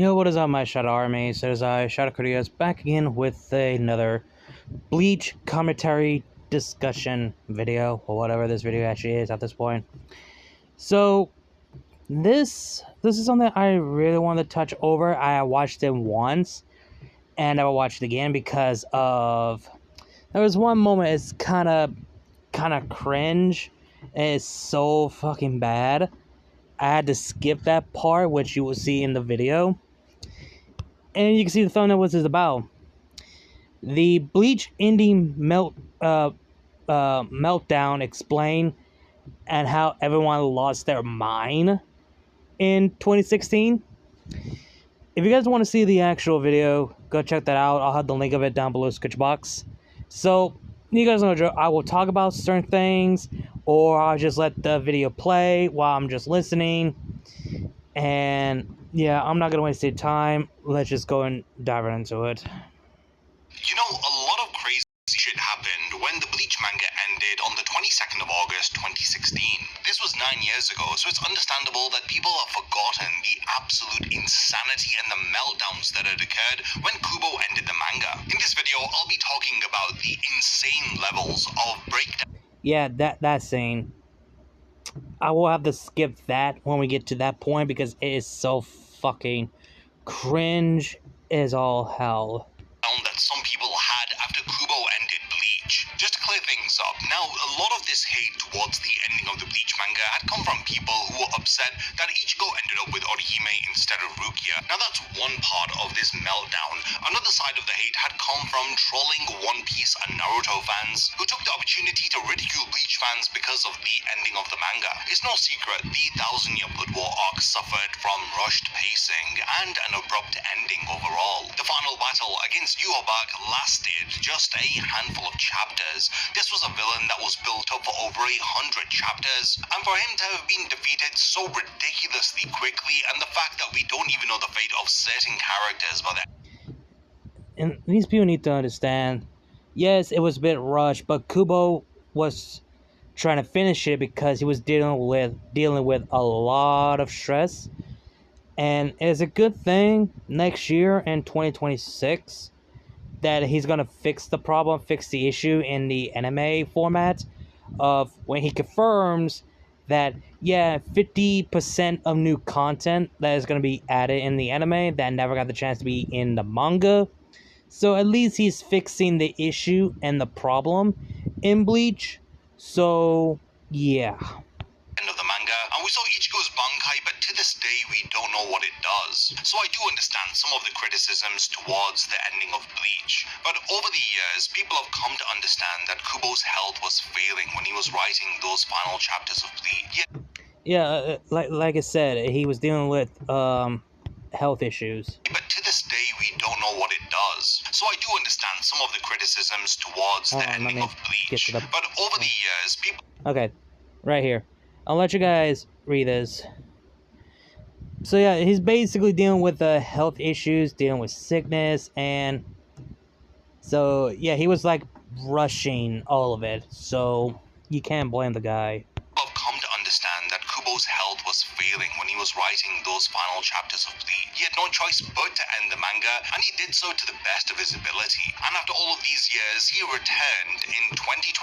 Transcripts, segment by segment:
Yo, what is up, my Shadow Army? So as I, Shadow Critias, back again with another Bleach commentary discussion video, or whatever this video actually is at this point. So, this is something I really wanted to touch over. I watched it once, and I will watch it again because of... There was one moment, it's kind of cringe, and it's so fucking bad. I had to skip that part, which you will see in the video. And you can see the thumbnail what it's about. The Bleach ending meltdown explained, and how everyone lost their mind in 2016. If you guys want to see the actual video, go check that out. I'll have the link of it down below the description box. So, you guys know, I will talk about certain things, or I'll just let the video play while I'm just listening. And yeah, I'm not gonna waste your time. Let's just go and dive right into it. You know, a lot of crazy shit happened when the Bleach manga ended on the 22nd of August 2016. This was 9 years ago, so it's understandable that people have forgotten the absolute insanity and the meltdowns that had occurred when Kubo ended the manga. In this video, I'll be talking about the insane levels of breakdown. Yeah, that scene. I will have to skip that when we get to that point because it is so fucking cringe as all hell. That some people had after Kubo ended Bleach. Just to clear things up, now a lot of this hate towards the ending of the Bleach manga had come from people who were upset that Ichigo ended up with Orihime instead of Rukia. Now that's one part of this meltdown. Another side of the hate had come from trolling One Piece and Naruto fans who took the opportunity to ridicule Bleach fans because of the ending of the manga. It's no secret the 1000-year Blood War arc suffered from rushed pacing and an abrupt ending overall. The final battle against Yhwach lasted just a handful of chapters. This was a villain that was built up for over 100 chapters, and for him to have been defeated so ridiculously quickly, and the fact that we don't even know the fate of certain characters by the... And these people need to understand, yes, it was a bit rushed, but Kubo was trying to finish it because he was dealing with a lot of stress. And it's a good thing next year in 2026 that he's gonna fix the problem, fix the issue in the anime format of when he confirms that, yeah, 50% of new content that is gonna be added in the anime that never got the chance to be in the manga. So at least he's fixing the issue and the problem in Bleach. So yeah. End of the manga, and we saw Ichigo's Bankai, but to this day we don't know what it does. So I do understand some of the criticisms towards the ending of Bleach, but over the years people have come to understand that Kubo's health was failing when he was writing those final chapters of Bleach. Yeah, like I said, he was dealing with health issues. But to this day we don't know what it does. So I do understand some of the criticisms towards the ending of Bleach, but over the years people... Okay, right here. I'll let you guys read this. So yeah, he's basically dealing with health issues, dealing with sickness, and so yeah, he was like rushing all of it. So you can't blame the guy. I've come to understand that Kubo's health was failing when he was writing those final chapters of Bleach. He had no choice but to end the manga, and he did so to the best of his ability. And after all of these years, he returned in 2022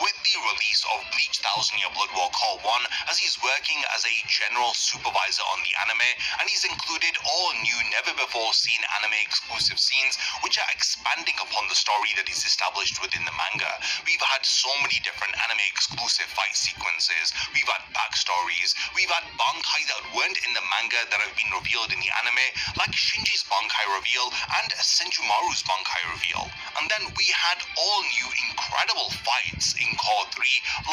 with the release of Bleach 1000-Year Blood War Call 1, as he's working as a general supervisor on the anime, and he's included all new, never-before-seen anime exclusive scenes, which are expanding upon the story that is established within the manga. We've had so many different anime exclusive fight sequences, we've had backstories, we've had Bankai that weren't in the manga that have been revealed in the anime, like Shinji's Bankai reveal and Senjumaru's Bankai reveal. And then we had all new incredible fights in Core 3,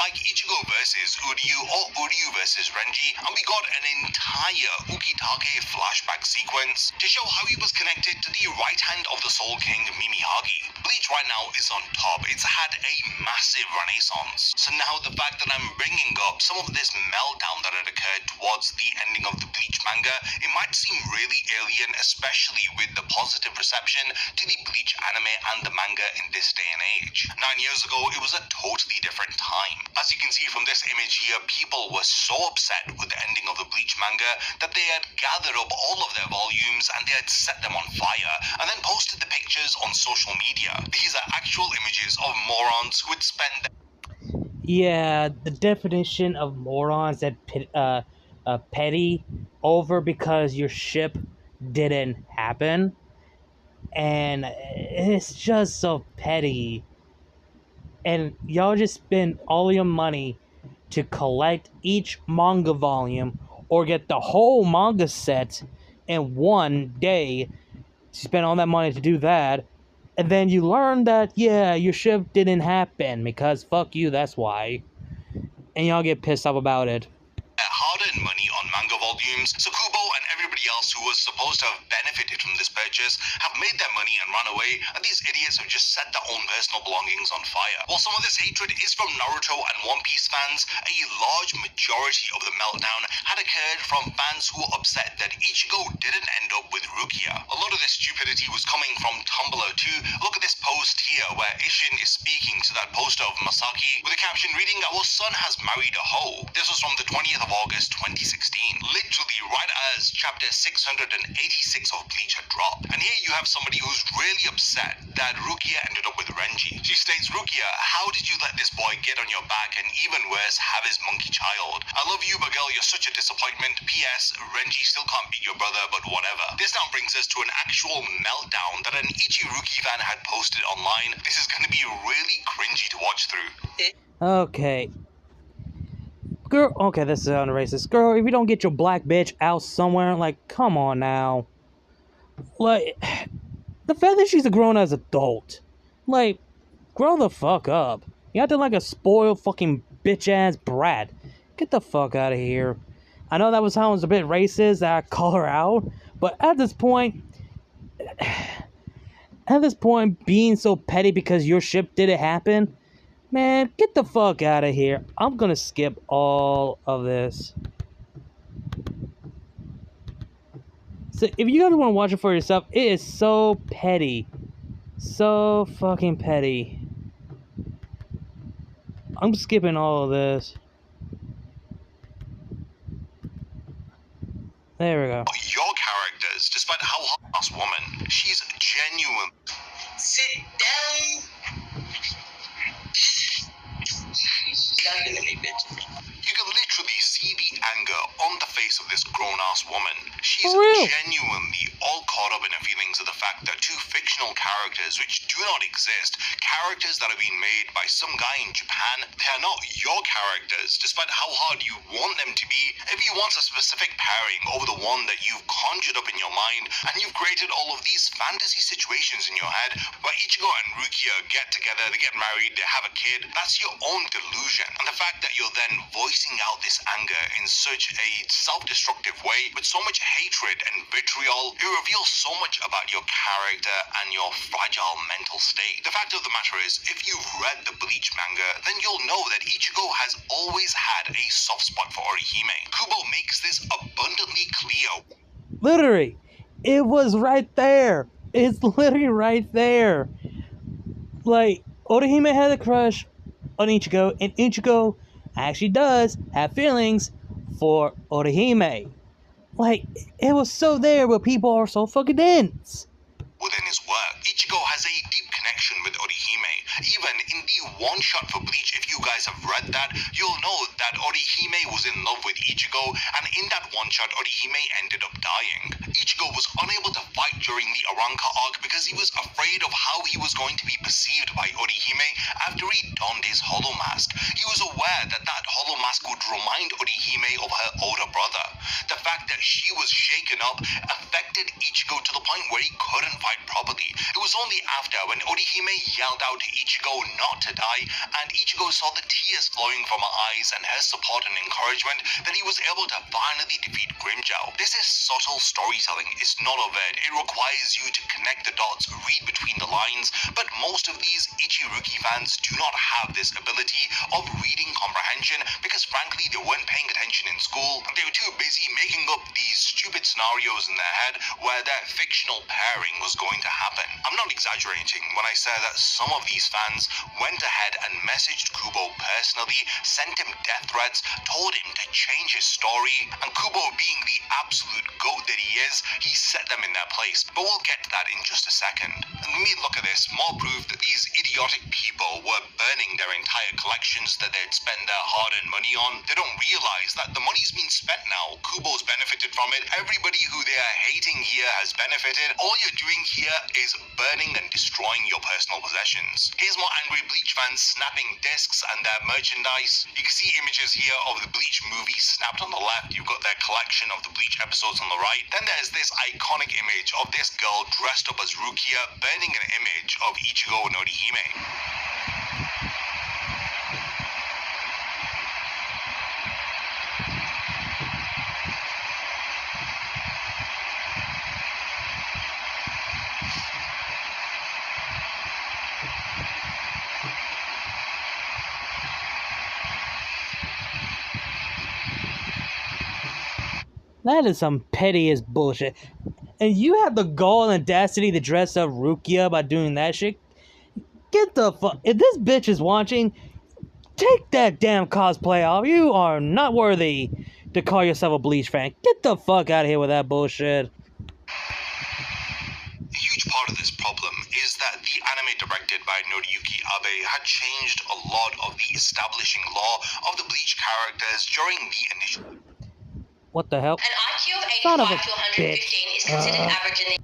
like Ichigo versus Uryu or Uryu versus Renji, and we got an entire Ukitake flashback sequence to show how he was connected to the right hand of the Soul King Mimihagi. Bleach right now is on top. It's had a massive renaissance. So now the fact that I'm bringing up some of this meltdown that had occurred towards the ending of the Bleach manga manga, it might seem really alien, especially with the positive reception to the Bleach anime and the manga in this day and age. 9 years ago, it was a totally different time. As you can see from this image here, people were so upset with the ending of the Bleach manga that they had gathered up all of their volumes and they had set them on fire and then posted the pictures on social media. These are actual images of morons who would spend. Yeah, the definition of morons that petty over because your ship didn't happen, and it's just so petty. And y'all just spend all your money to collect each manga volume or get the whole manga set in one day. Spend all that money to do that, and then you learn that, yeah, your ship didn't happen because fuck you, that's why. And y'all get pissed off about it. Hard-earned money on manga volumes, so Kubo and everybody else who was supposed to have benefited from this purchase have made their money and run away, and these idiots have just set their own personal belongings on fire. While some of this hatred is from Naruto and One Piece fans, a large majority of the meltdown had occurred from fans who were upset that Ichigo didn't end up with Rukia. A lot of this stupidity was coming from Tumblr too. Look at this post here where Ishin is speaking to that poster of Masaki with a caption reading, "Our son has married a hoe." This was from the 20th of August 2016, literally right as chapter 686 of Bleach had dropped. And here you have somebody who's really upset that Rukia ended up with Renji. She states, "Rukia, how did you let this boy get on your back and even worse, have his monkey child? I love you, but girl, you're such a disappointment. P.S. Renji still can't beat your brother, but whatever." This now brings us to an actual meltdown that an Ichiruki fan had posted online. This is going to be really cringy to watch through. Okay. Girl, okay, this is racist. Girl, if you don't get your black bitch out somewhere, like, come on now. Like, the fact that she's a grown-ass adult. Like, grow the fuck up. You acting like a spoiled fucking bitch-ass brat. Get the fuck out of here. I know that sounds a bit racist that I call her out, but at this point, being so petty because your ship didn't happen, man, get the fuck out of here. I'm gonna skip all of this. So if you guys want to watch it for yourself, it is so petty. So fucking petty. I'm skipping all of this. There we go. Your characters, despite how hot this woman, she's genuine. Sit down. You can literally see the anger on the face of this grown-ass woman. She's genuinely all caught up in her feelings of the fact that two fictional characters which do not exist, characters that are being made by some guy in Japan, they are not your characters, despite how hard you want them to be. If you want a specific pairing over the one that you've conjured up in your mind, and you've created all of these fantasy situations in your head, where Ichigo and Rukia get together, they get married, they have a kid, that's your own delusion. And the fact that you're then voicing out this anger in such a self-destructive way, with so much hatred and vitriol, it reveals so much about your character and your fragile mental state. The fact of the matter is, if you've read the Bleach manga, then you'll know that Ichigo has always had a soft spot for Orihime. Kubo makes this abundantly clear. Literally, it was right there. It's literally right there. Like, Orihime had a crush on Ichigo, and Ichigo actually does have feelings for Orihime. Like, it was so there, but people are so fucking dense. Within his work, Ichigo has a deep connection with Orihime. Even in the one shot for Bleach, if you guys have read that, you'll know that Orihime was in love with Ichigo, and in that one shot, Orihime ended up dying. Ichigo was unable to fight during the Aranka arc because he was afraid of how he was going to be perceived by Orihime after he donned his hollow mask. He was aware that that hollow mask would remind Orihime of her older brother. The fact that she was shaken up affected Ichigo to the point where he couldn't fight properly. It was only after when Orihime yelled out to Ichigo not to die, and Ichigo saw the tears flowing from her eyes and her support and encouragement, that he was able to finally defeat Grimmjow. This is subtle story storytelling is not overt. It requires you to connect the dots, read between the lines, but most of these Ichiruki fans do not have this ability of reading comprehension because frankly they weren't paying attention in school. They were too busy making up these stupid scenarios in their head where their fictional pairing was going to happen. I'm not exaggerating when I say that some of these fans went ahead and messaged Kubo personally, sent him death threats, told him to change his story, and Kubo being the absolute goat that he is, he set them in their place. But we'll get to that in just a second. And when we look at this, more proof that these idiotic people were burning their entire collections that they'd spent their hard-earned money on. They don't realize that the money's been spent now. Kubo's benefited from it. Everybody who they are hating here has benefited. All you're doing here is burning and destroying your personal possessions. Here's more angry Bleach fans snapping discs and their merchandise. You can see images here of the Bleach movie snapped on the left. You've got their collection of the Bleach episodes on the right. Then there's this iconic image of this girl dressed up as Rukia burning an image of Ichigo and Orihime. That is some petty as bullshit. And you have the gall and audacity to dress up Rukia by doing that shit? Get the fuck... If this bitch is watching, take that damn cosplay off. You are not worthy to call yourself a Bleach fan. Get the fuck out of here with that bullshit. A huge part of this problem is that the anime directed by Noriyuki Abe had changed a lot of the establishing law of the Bleach characters during the initial... What the hell? An IQ of 85 to 115 is considered average in the...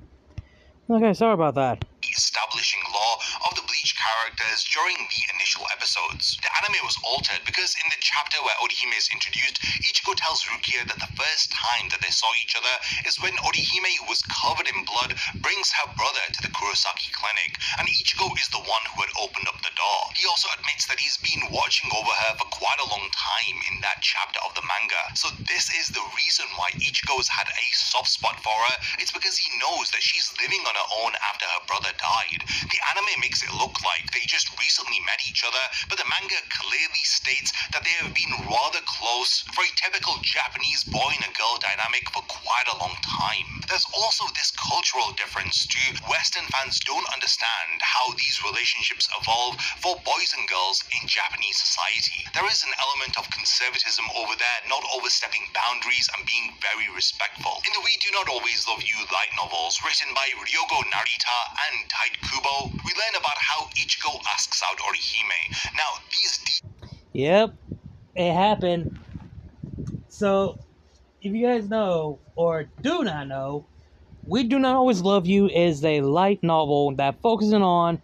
Okay, sorry about that. Establishing law of the Bleach characters during the initial episodes. The anime was altered because in the chapter where Orihime is introduced, Ichigo tells Rukia that the first time that they saw each other is when Orihime, who was covered in blood, brings her brother to the Kurosaki clinic, and Ichigo is the one who had opened up the door. He also admits that he's been watching over her for quite a long time in that chapter of the manga. So this is the reason why Ichigo's had a soft spot for her. It's because he knows that she's living on her own after her brother died. The anime makes it look like they just recently met each other, but the manga clearly states that they have been rather close for a typical Japanese boy and a girl dynamic for quite a long time. There's also this cultural difference too. Western fans don't understand how these relationships evolve for boys and girls in Japanese society. There is an element of conservatism over there, not overstepping boundaries and being very respectful. In the We Do Not Always Love You light novels written by Ryogo Narita and Tite Kubo, we learn about how Ichigo asks out Orihime. Now, these Yep, it happened. So, if you guys know, or do not know, We Do Not Always Love You is a light novel that focuses on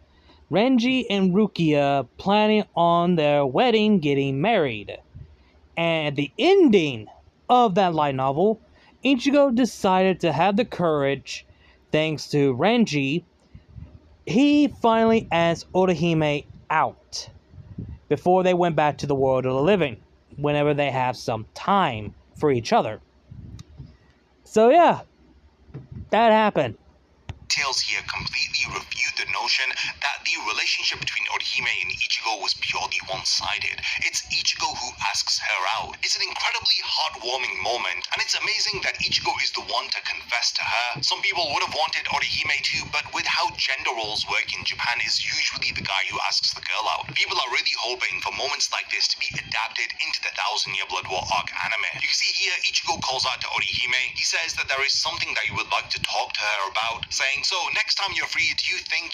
Renji and Rukia planning on their wedding, getting married. And at the ending of that light novel, Ichigo decided to have the courage, thanks to Renji, he finally asked Orihime out before they went back to the world of the living, whenever they have some time for each other. So yeah, that happened. details here completely refute the notion that the relationship between Orihime and Ichigo was purely one-sided. It's Ichigo who asks her out. It's an incredibly heartwarming moment, and it's amazing that Ichigo is the one to confess to her. Some people would have wanted Orihime too, but with how gender roles work in Japan, it's usually the guy who asks the girl out. People are really hoping for moments like this to be adapted into the Thousand Year Blood War arc anime. You can see here, Ichigo calls out to Orihime. He says that there is something that he would like to talk to her about, saying, so next time you're free, do you think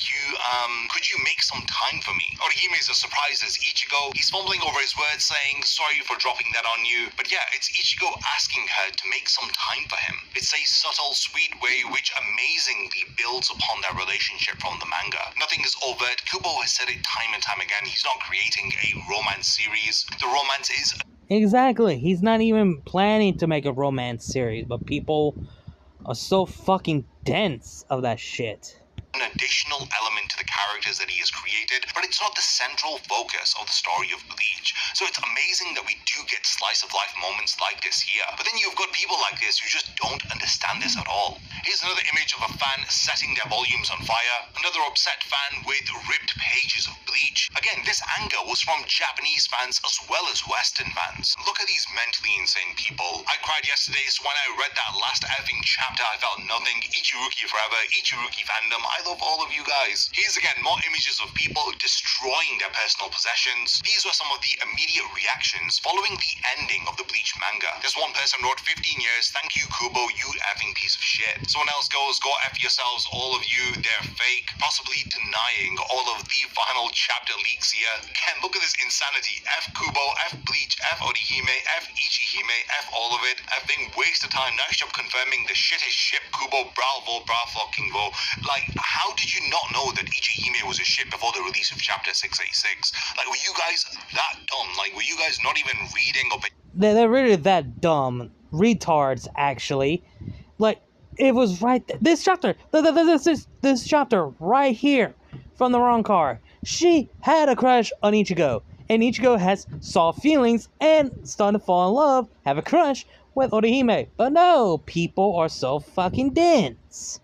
could you make some time for me? Orihime is as surprised as Ichigo. He's fumbling over his words, saying, sorry for dropping that on you. But yeah, it's Ichigo asking her to make some time for him. It's a subtle, sweet way which amazingly builds upon their relationship from the manga. Nothing is overt. Kubo has said it time and time again. He's not creating a romance series. The romance is... Exactly. He's not even planning to make a romance series, but people are so fucking dense of that shit. an additional element to the characters that he has created, but it's not the central focus of the story of Bleach. So it's amazing that we do get slice of life moments like this here. But then you've got people like this who just don't understand this at all. Here's another image of a fan setting their volumes on fire, another upset fan with ripped pages of Bleach. Again, this anger was from Japanese fans as well as Western fans. Look at these mentally insane people. I cried yesterday, so when I read that last effing chapter, I felt nothing. Ichiruki forever, Ichiruki fandom, I love all of you guys. Here's again more images of people destroying their personal possessions. These were some of the immediate reactions following the ending of the Bleach manga. This one person wrote 15 years, thank you Kubo, you effing piece of shit. Someone else goes, go F yourselves, all of you, they're fake, possibly denying all of the final chapter leaks here. Ken, look at this insanity. F Kubo, F Bleach, F Orihime, F Ichihime, F all of it. Effing waste of time. Nice job confirming the shittest ship, Kubo, bravo, fucking vo. Like, how did you not know that Ichihime was a ship before the release of chapter 686? Like, were you guys that dumb? Like, were you guys not even reading or... They're really that dumb. Retards, actually. Like, it was right there. This chapter, this chapter right here from the wrong car. She had a crush on Ichigo, and Ichigo has soft feelings and starting to fall in love, have a crush with Orihime. But no, people are so fucking dense.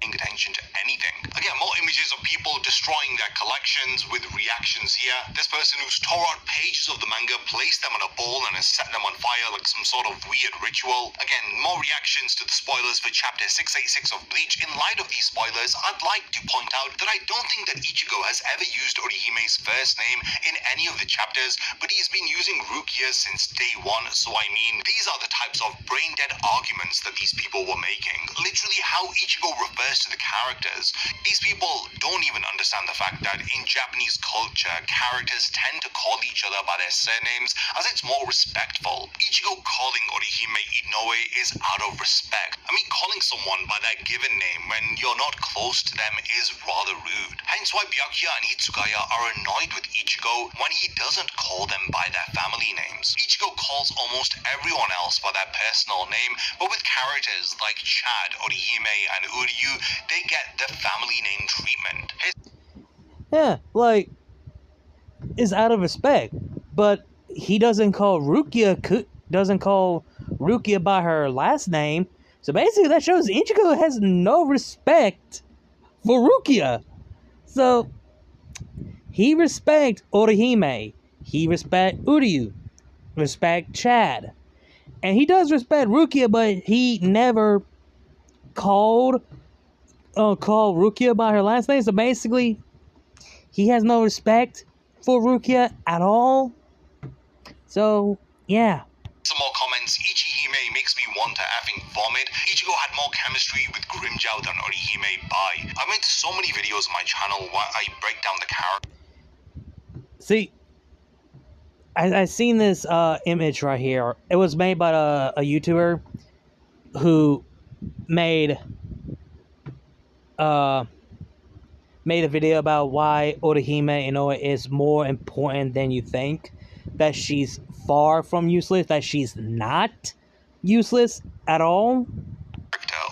Paying attention to anything. Again, more images of people destroying their collections with reactions here. This person who's tore out pages of the manga, placed them on a bowl and has set them on fire like some sort of weird ritual. Again, more reactions to the spoilers for chapter 686 of Bleach. In light of these spoilers, I'd like to point out that I don't think that Ichigo has ever used Orihime's first name in any of the chapters, but he's been using Rukia since day one, so I mean, these are the types of brain-dead arguments that these people were making. Literally how Ichigo refers to the characters. These people don't even understand the fact that in Japanese culture, characters tend to call each other by their surnames as it's more respectful. Ichigo calling Orihime Inoue is out of respect. I mean, calling someone by their given name when you're not close to them is rather rude. Hence why Byakuya and Hitsugaya are annoyed with Ichigo when he doesn't call them by their family names. Ichigo calls almost everyone else by their personal name, but with characters like Chad, Orihime, and Uryu, they get the family name treatment. Yeah, like, it's out of respect. But he doesn't call Rukia by her last name. So basically that shows Ichigo has no respect for Rukia. So he respect Orihime. He respect Uryu. Respect Chad. And he does respect Rukia, but he never called Rukia by her last name. So basically, he has no respect for Rukia at all. So, yeah. Some more comments. Ichihime makes me want to effing vomit. Ichigo had more chemistry with Grimmjow than Orihime. Bye. I made so many videos on my channel where I break down the character. See, I seen this image right here. It was made by a YouTuber who made a video about why Orihime Inoue is more important than you think. That she's far from useless. That she's not useless at all.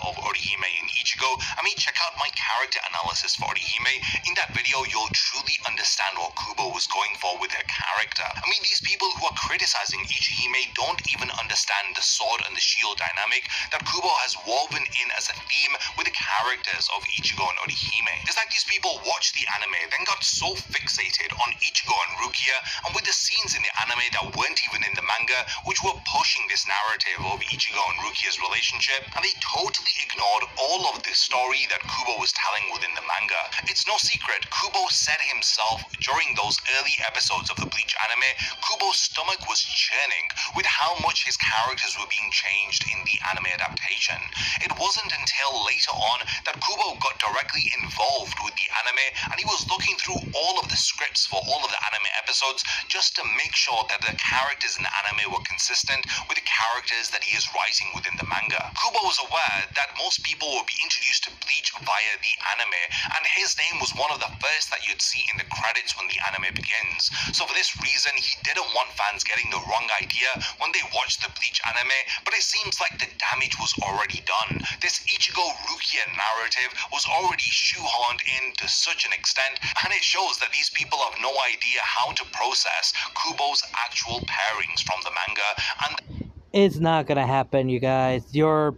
Of Orihime and Ichigo. I mean, check out my character analysis for Orihime. In that video, you'll truly understand what Kubo was going for with her character. I mean, these people who are criticizing Ichihime don't even understand the sword and the shield dynamic that Kubo has woven in as a theme with the characters of Ichigo and Orihime. It's like these people watched the anime, then got so fixated on Ichigo and Rukia, and with the scenes in the anime that weren't even in the manga, which were pushing this narrative of Ichigo and Rukia's relationship, and they totally ignored all of the story that Kubo was telling within the manga. It's no secret, Kubo said himself during those early episodes of the Bleach anime, Kubo's stomach was churning with how much his characters were being changed in the anime adaptation. It wasn't until later on that Kubo got directly involved with the anime, and he was looking through all of the scripts for all of the anime episodes just to make sure that the characters in the anime were consistent with the characters that he is writing within the manga. Kubo was aware that most people would be introduced introduced to Bleach via the anime, and his name was one of the first that you'd see in the credits when the anime begins. So for this reason, he didn't want fans getting the wrong idea when they watched the Bleach anime, but it seems like the damage was already done. This Ichigo Rukia narrative was already shoehorned in to such an extent, and it shows that these people have no idea how to process Kubo's actual pairings from the manga, and it's not gonna happen, you guys. Your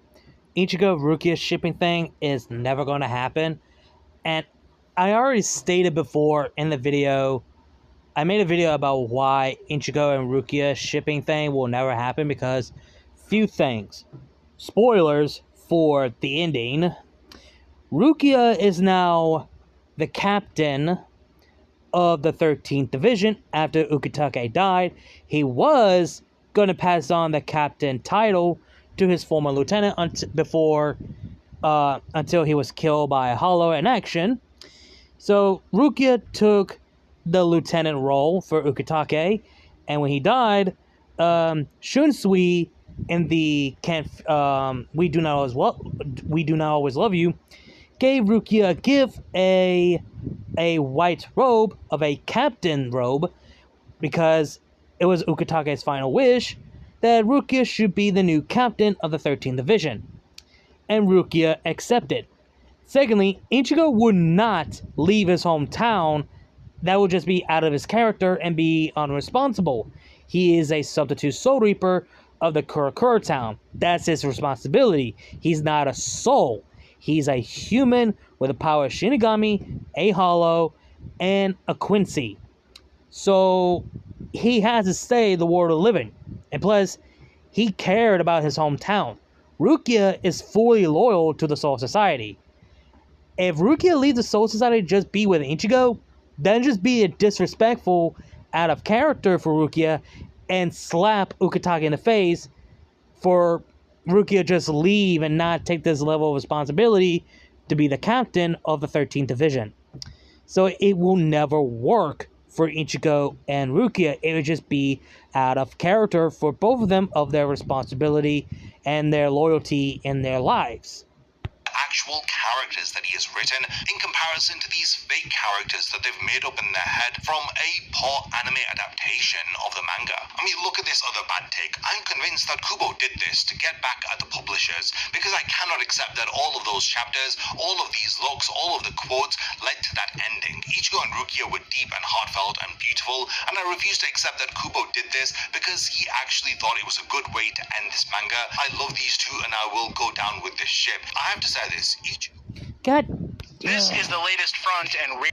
Ichigo Rukia shipping thing is never gonna happen. And I already stated before in the video, I made a video about why Ichigo and Rukia shipping thing will never happen, because few things. Spoilers for the ending. Rukia is now the captain of the 13th Division after Ukitake died. He was going to pass on the captain title to his former lieutenant until he was killed by a hollow in action. So Rukia took the lieutenant role for Ukitake, and when he died, Shunsui in the We Do Not Always Love You gave Rukia a gift, a white robe of a captain robe, because it was Ukitake's final wish that Rukia should be the new captain of the 13th Division, and Rukia accepted. Secondly, Ichigo would not leave his hometown. That would just be out of his character and be unresponsible. He is a substitute Soul Reaper of the Kurakura town. That's his responsibility. He's not a soul. He's a human with the power of Shinigami, a hollow, and a Quincy. So he has to stay the world of the living. And plus, he cared about his hometown. Rukia is fully loyal to the Soul Society. If Rukia leaves the Soul Society to just be with Ichigo, then just be a disrespectful, out of character for Rukia, and slap Ukitake in the face for Rukia just leave and not take this level of responsibility to be the captain of the 13th Division. So it will never work for Ichigo and Rukia. It would just be out of character for both of them, of their responsibility and their loyalty in their lives. Actual characters that he has written in comparison to these fake characters that they've made up in their head from a poor anime adaptation of the manga. I mean, look at this other bad take. I'm convinced that Kubo did this to get back at the publishers, because I cannot accept that all of those chapters, all of these looks, all of the quotes led to that ending. Ichigo and Rukia were deep and heartfelt and beautiful, and I refuse to accept that Kubo did this because he actually thought it was a good way to end this manga. I love these two, and I will go down with this ship. I have to say this. God. This is the latest front and rear.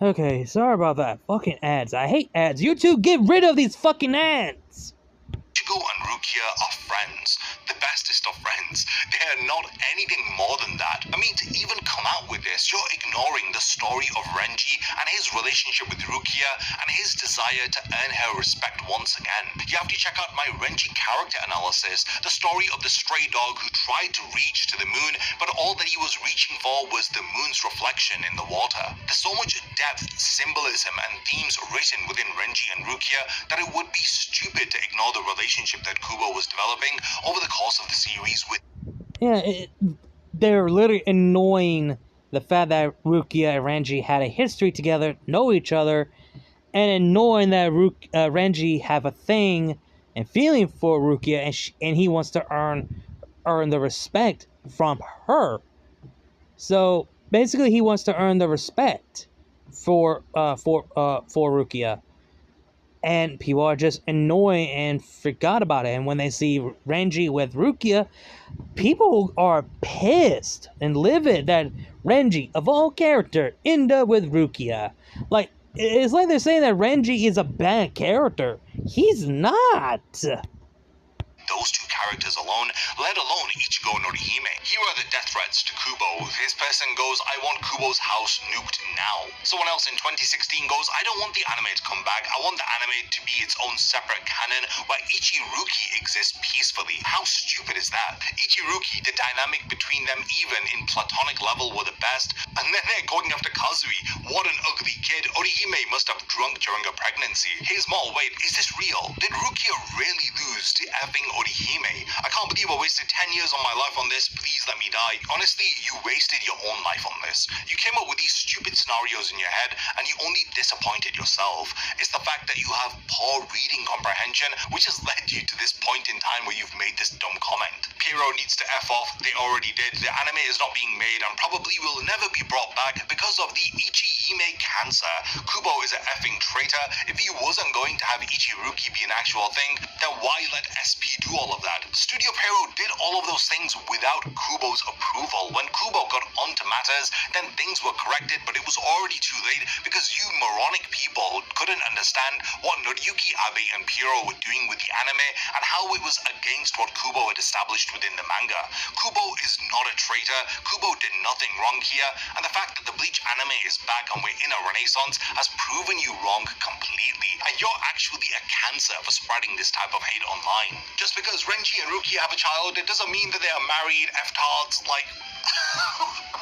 Okay, sorry about that. Fucking ads. I hate ads. YouTube, get rid of these fucking ads. Ichigo and Rukia are friends, the bestest of friends. They are not anything more than that. I mean, to even come out with this, you're ignoring the story of Renji and his relationship with Rukia and his desire to earn her respect once again. You have to check out my Renji character analysis, the story of the stray dog who tried to reach to the moon, but all that he was reaching for was the moon's reflection in the water. There's so much depth, symbolism, and themes written within Renji and Rukia that it would be stupid to ignore the relationship that Kubo was developing over the course of the series with. Yeah, they're literally annoying the fact that Rukia and Renji had a history together, know each other, and annoying that Renji have a thing and feeling for Rukia, and he wants to earn the respect from her. So basically, he wants to earn the respect for Rukia. And people are just annoying and forgot about it. And when they see Renji with Rukia, people are pissed and livid that Renji, of all character, ended up with Rukia. Like, it's like they're saying that Renji is a bad character. He's not. Those two characters alone, let alone Ichigo and Orihime. Here are the death threats to Kubo. His person goes, I want Kubo's house nuked now. Someone else in 2016 goes, I don't want the anime to come back. I want the anime to be its own separate canon where Ichiruki exists peacefully. How stupid is that? Ichiruki, the dynamic between them even in platonic level were the best, and then they're going after Kazui. What an ugly kid. Orihime must have drunk during her pregnancy. Here's more, wait, is this real? Did Rukia really lose to effing Orihime? Orihime. I can't believe I wasted 10 years of my life on this. Please let me die. Honestly, you wasted your own life on this. You came up with these stupid scenarios in your head, and you only disappointed yourself. It's the fact that you have poor reading comprehension, which has led you to this point in time where you've made this dumb comment. Pyro needs to F off. They already did. The anime is not being made and probably will never be brought back because of the Ichihime cancer. Kubo is an effing traitor. If he wasn't going to have Ichiruki be an actual thing, then why let SP do all of that? Studio Pyro did all of those things without Kubo's approval. When Kubo got onto matters, then things were corrected, but it was already too late because you moronic people couldn't understand what Noriyuki Abe and Pyro were doing with the anime and how it was against what Kubo had established within the manga. Kubo is not a traitor. Kubo did nothing wrong here, and the fact that the Bleach anime is back and we're in a renaissance has proven you wrong completely, and you're actually a cancer for spreading this type of hate online. Just because Renji and Ruki have a child, it doesn't mean that they are married F-tards, like,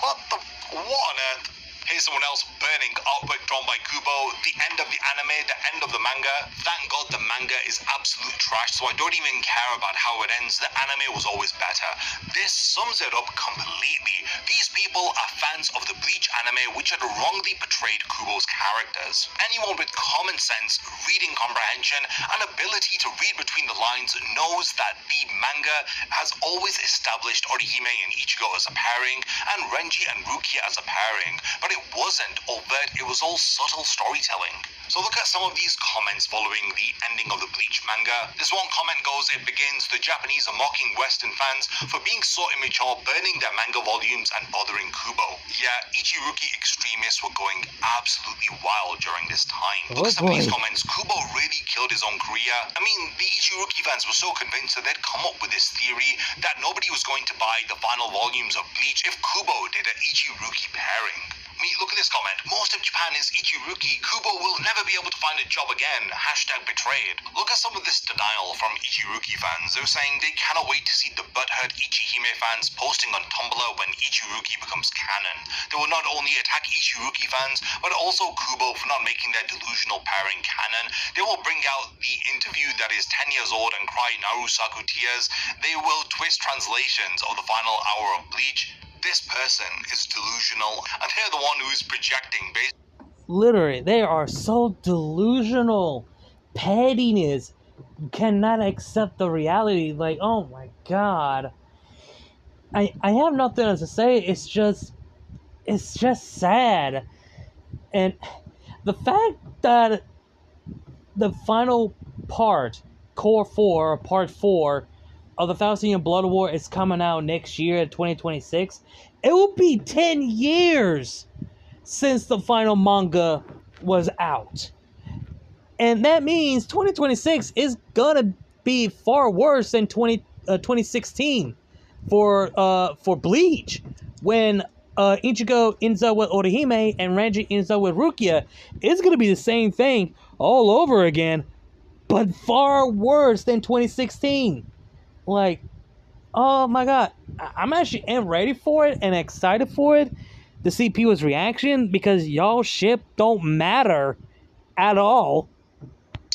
what on earth? Here's someone else burning artwork drawn by Kubo. The end of the anime, the end of the manga. Thank God the manga is absolute trash, so I don't even care about how it ends. The anime was always better. This sums it up completely. These people are fans of the Bleach anime, which had wrongly portrayed Kubo's characters. Anyone with common sense, reading comprehension, and ability to read between the lines knows that the manga has always established Orihime and Ichigo as a pairing, and Renji and Rukia as a pairing. But it wasn't overt, it was all subtle storytelling. So look at some of these comments following the ending of the Bleach manga. This one comment goes, it begins, the Japanese are mocking Western fans for being so immature, burning their manga volumes and bothering Kubo. Yeah, Ichiruki extremists were going absolutely wild during this time. Look at some of these comments, Kubo really killed his own career. I mean, the Ichiruki fans were so convinced that they'd come up with this theory that nobody was going to buy the final volumes of Bleach if Kubo did an Ichiruki pairing. Look at this comment. Most of Japan is Ichiruki. Kubo will never be able to find a job again. #betrayed. Look at some of this denial from Ichiruki fans. They're saying they cannot wait to see the butthurt Ichihime fans posting on Tumblr when Ichiruki becomes canon. They will not only attack Ichiruki fans, but also Kubo for not making their delusional pairing canon. They will bring out the interview that is 10 years old and cry Narusaku tears. They will twist translations of the final hour of Bleach. This person is delusional, and they're the one who's projecting based. Literally, they are so delusional. Pettiness. You cannot accept the reality. Like, oh my god. I have nothing else to say. It's just sad. And the fact that the final part, Core 4, or Part 4, of the 1,000-Year Blood War is coming out next year, 2026. It will be 10 years since the final manga was out. And that means 2026 is gonna be far worse than 2016 for Bleach, when Ichigo ends up with Orihime and Renji ends up with Rukia. It's gonna be the same thing all over again, but far worse than 2016. Like, oh my god, I'm actually ready for it and excited for it to see people's reaction, because y'all ship don't matter at all.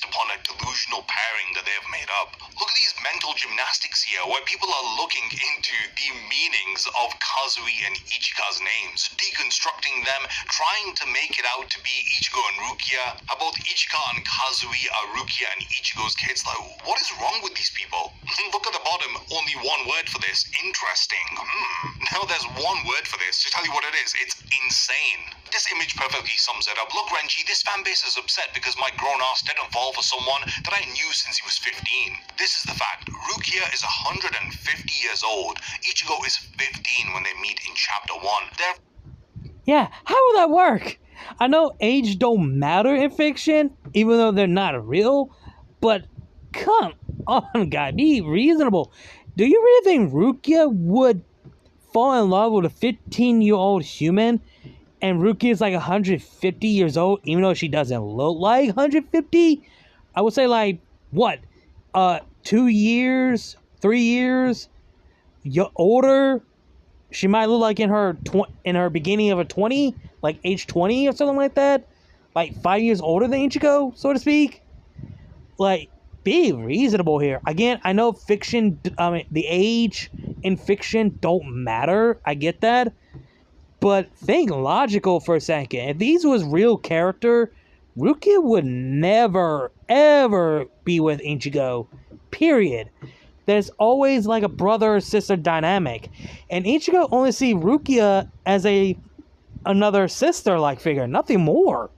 Upon a delusional pairing that they have made up. Look at these mental gymnastics here, where people are looking into the meanings of Kazui and Ichika's names, deconstructing them, trying to make it out to be Ichigo and Rukia. Both Ichika and Kazui are Rukia and Ichigo's kids. Like, what is wrong with these people? Look at the bottom, only one word for this, interesting. Now there's one word for this, to tell you what it is, it's insane. This image perfectly sums it up. Look, Renji, this fanbase is upset because my grown ass didn't fall for someone that I knew since he was 15. This is the fact. Rukia is 150 years old. Ichigo is 15 when they meet in chapter 1. Yeah, how will that work? I know age don't matter in fiction, even though they're not real, but come on, guy, be reasonable. Do you really think Rukia would fall in love with a 15-year-old human, and Rukia is like 150 years old, even though she doesn't look like 150? I would say, like, what? 2 years, 3 years older. She might look like in her beginning of a 20, like age 20 or something like that. Like 5 years older than Ichigo, so to speak. Like, be reasonable here. Again, I know fiction, the age in fiction don't matter. I get that. But think logical for a second. If these was real character, Rukia would never, ever be with Ichigo. Period. There's always like a brother or sister dynamic. And Ichigo only see Rukia as another sister-like figure, nothing more.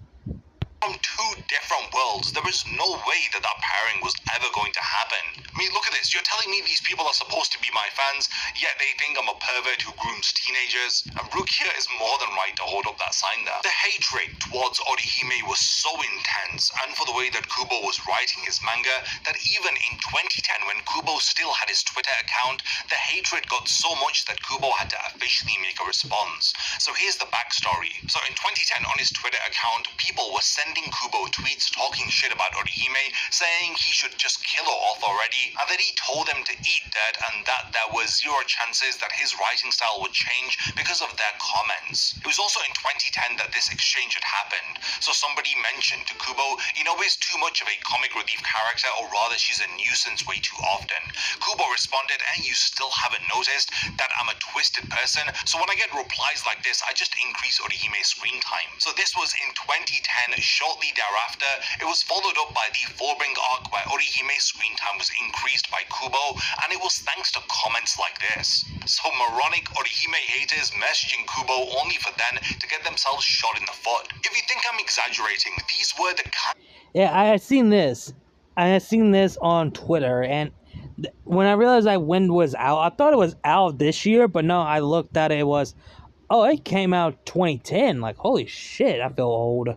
From two different worlds, there is no way that pairing was ever going to happen. I mean, look at this. You're telling me these people are supposed to be my fans, yet they think I'm a pervert who grooms teenagers? And Rukia is more than right to hold up that sign there. The hatred towards Orihime was so intense, and for the way that Kubo was writing his manga, that even in 2010, when Kubo still had his Twitter account, the hatred got so much that Kubo had to officially make a response. So here's the backstory. So in 2010, on his Twitter account, people were sending Kubo tweets talking shit about Orihime, saying he should just kill her off already, and that he told them to eat dirt, and that there were zero chances that his writing style would change because of their comments. It was also in 2010 that this exchange had happened, so somebody mentioned to Kubo, is too much of a comic relief character, or rather she's a nuisance way too often. Kubo responded, and you still haven't noticed that I'm a twisted person, so when I get replies like this, I just increase Orihime's screen time. So this was in 2010. Shortly thereafter, it was followed up by the Fullbring arc where Orihime's screen time was increased by Kubo, and it was thanks to comments like this. So moronic Orihime haters messaging Kubo only for then to get themselves shot in the foot. If you think I'm exaggerating, these were the Yeah, I had seen this. I had seen this on Twitter, and when I realized that when it was out, I thought it was out this year, but no, I looked at it, it was, oh, it came out 2010. Like, holy shit, I feel old.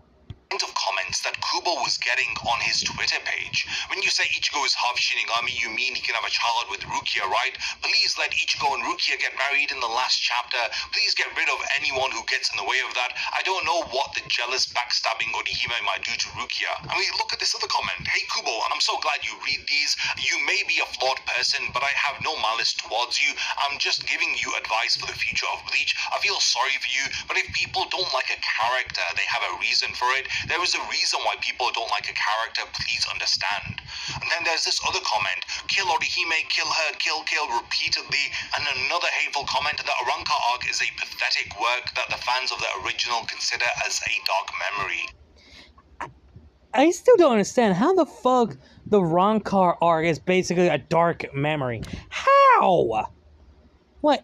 of comments that Kubo was getting on his Twitter page. When you say Ichigo is half Shinigami, you mean he can have a child with Rukia, right? Please let Ichigo and Rukia get married in the last chapter. Please get rid of anyone who gets in the way of that. I don't know what the jealous backstabbing Orihime might do to Rukia. I mean, look at this other comment. Hey Kubo, and I'm so glad you read these. You may be a flawed person, but I have no malice towards you. I'm just giving you advice for the future of Bleach. I feel sorry for you, but if people don't like a character, they have a reason for it. There is a reason why people don't like a character, please understand. And then there's this other comment, kill Orihime, kill her, kill repeatedly, and another hateful comment that Arrancar arc is a pathetic work that the fans of the original consider as a dark memory. I still don't understand how the fuck the Arrancar arc is basically a dark memory. How? What?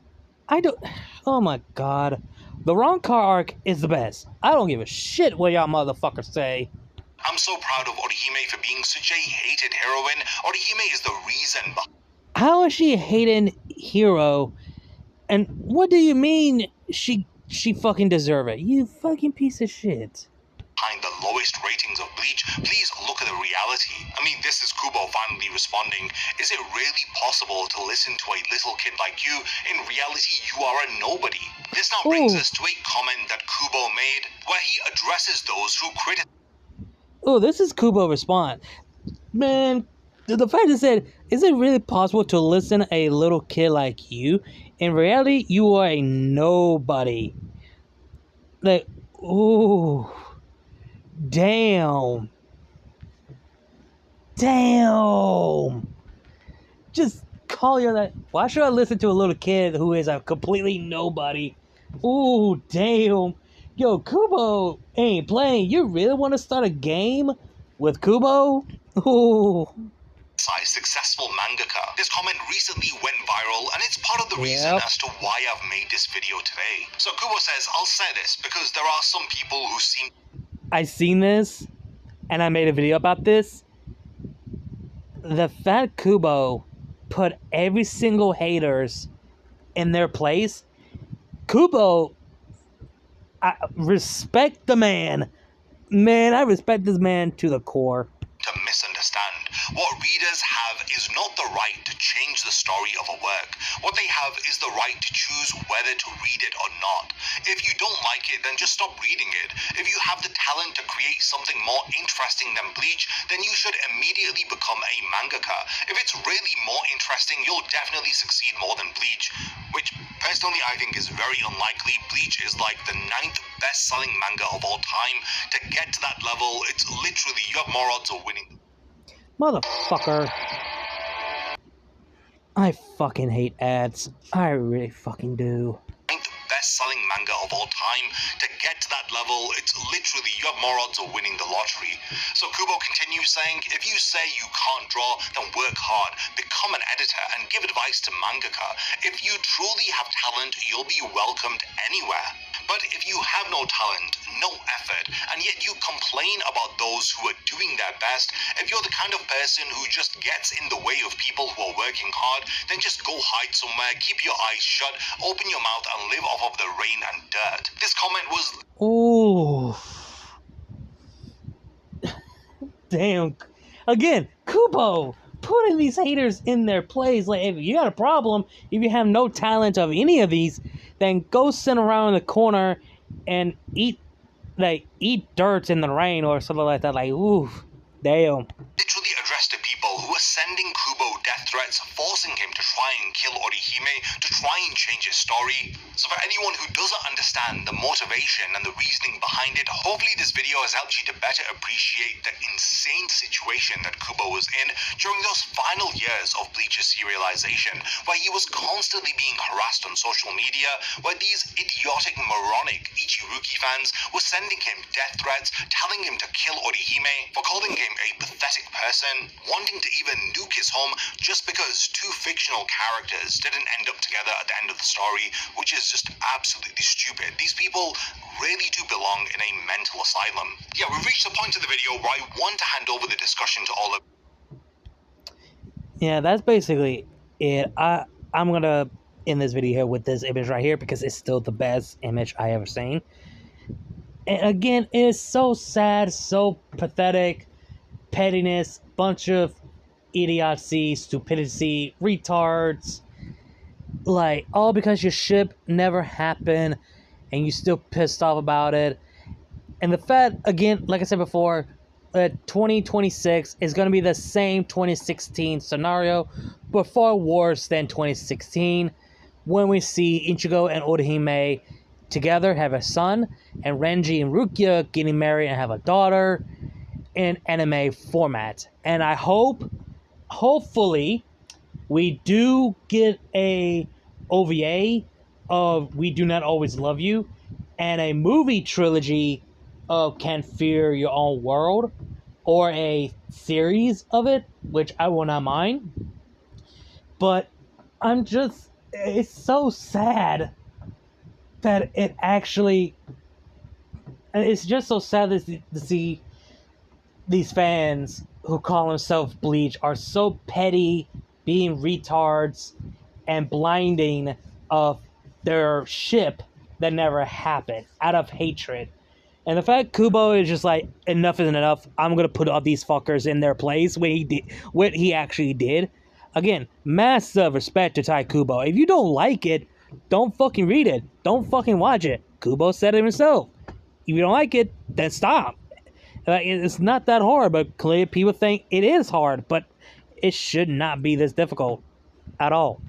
I don't... Oh my god. The Arrancar arc is the best. I don't give a shit what y'all motherfuckers say. I'm so proud of Orihime for being such a hated heroine. Orihime is the reason How is she a hated hero? And what do you mean she fucking deserve it? You fucking piece of shit. behind the lowest ratings of Bleach. Please look at the reality. I mean, this is Kubo finally responding. Is it really possible to listen to a little kid like you? In reality, you are a nobody. This now brings us to a comment that Kubo made, where he addresses those who criticize. Oh, this is Kubo response. Man, the fact is that, is it really possible to listen to a little kid like you? In reality, you are a nobody. Like, ooh. Damn. Just call you that. Why should I listen to a little kid who is a completely nobody? Ooh, damn. Yo, Kubo ain't playing. You really want to start a game with Kubo? Ooh. Successful mangaka. This comment recently went viral, and it's part of the reason as to why I've made this video today. So Kubo says, I'll say this because there are some people who seem... I seen this, and I made a video about this. The fact Kubo put every single haters in their place. Kubo, I respect the man. Man, I respect this man to the core. To misunderstand. What readers have is not the right to change the story of a work. What they have is the right to choose whether to read it or not. If you don't like it, then just stop reading it. If you have the talent to create something more interesting than Bleach, then you should immediately become a mangaka. If it's really more interesting, you'll definitely succeed more than Bleach, which personally I think is very unlikely. Bleach is like the 9th best-selling manga of all time. To get to that level, it's literally, you have more odds of winning. Motherfucker. I fucking hate ads. I really fucking do. Best-selling manga of all time. To get to that level, it's literally, you have more odds of winning the lottery. So Kubo continues saying, if you say you can't draw, then work hard, become an editor, and give advice to mangaka. If you truly have talent, you'll be welcomed anywhere. But if you have no talent, no effort, and yet you complain about those who are doing their best, if you're the kind of person who just gets in the way of people who are working hard, then just go hide somewhere, keep your eyes shut, open your mouth, and live off of the rain and dirt. This comment was... Ooh. Damn. Again, Kubo putting these haters in their place. Like, if you got a problem, if you have no talent of any of these, then go sit around in the corner and eat dirt in the rain or something like that. Like, ooh, damn. Literally addressed to people who are sending Kubo death threats, forcing him to try and kill Orihime, to try and change his story. So for anyone who doesn't understand the motivation and the reasoning behind it, hopefully this video has helped you to better appreciate the insane situation that Kubo was in during those final years of Bleach's serialization, where he was constantly being harassed on social media, where these idiotic, moronic Ichiruki fans were sending him death threats, telling him to kill Orihime, for calling him a pathetic person, wanting to even nuke his home just because two fictional characters didn't end up together at the end of the story, which is just absolutely stupid. These people really do belong in a mental asylum. Yeah, we've reached the point of the video where I want to hand over the discussion to all of... Yeah, that's basically it. I'm gonna end this video here with this image right here because it's still the best image I ever seen. And again, it's so sad, so pathetic, pettiness, bunch of idiocy, stupidity, retards, like, all because your ship never happened and you still pissed off about it. And the fact, again, like I said before, 2026 is going to be the same 2016 scenario, but far worse than 2016, when we see Ichigo and Orihime together, have a son, and Renji and Rukia getting married and have a daughter in anime format. And I hopefully, we do get a OVA of We Do Not Always Love You, and a movie trilogy of Can't Fear Your Own World, or a series of it, which I will not mind. But it's so sad that it actually, it's just so sad to see these fans who call themselves Bleach are so petty, being retards, and blinding of their ship that never happened, out of hatred. And the fact Kubo is just like, enough isn't enough, I'm gonna put all these fuckers in their place when he did what he actually did. Again, massive respect to Tai Kubo. If you don't like it, don't fucking read it. Don't fucking watch it. Kubo said it himself. If you don't like it, then stop. It's not that hard, but clearly people think it is hard, but it should not be this difficult at all.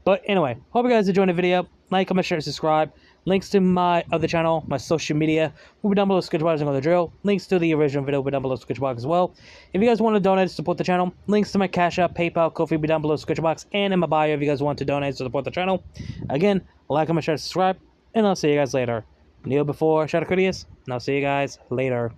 But anyway, hope you guys enjoyed the video. Like, comment, share, subscribe. Links to my other channel, my social media, will be down below in the description box. You know the drill. Links to the original video will be down below in the description box as well. If you guys want to donate to support the channel, links to my Cash App, PayPal, Ko-fi will be down below in the description box and in my bio if you guys want to donate to support the channel. Again, like, comment, share, subscribe, and I'll see you guys later. Kneel before Shadow Critias, and I'll see you guys later.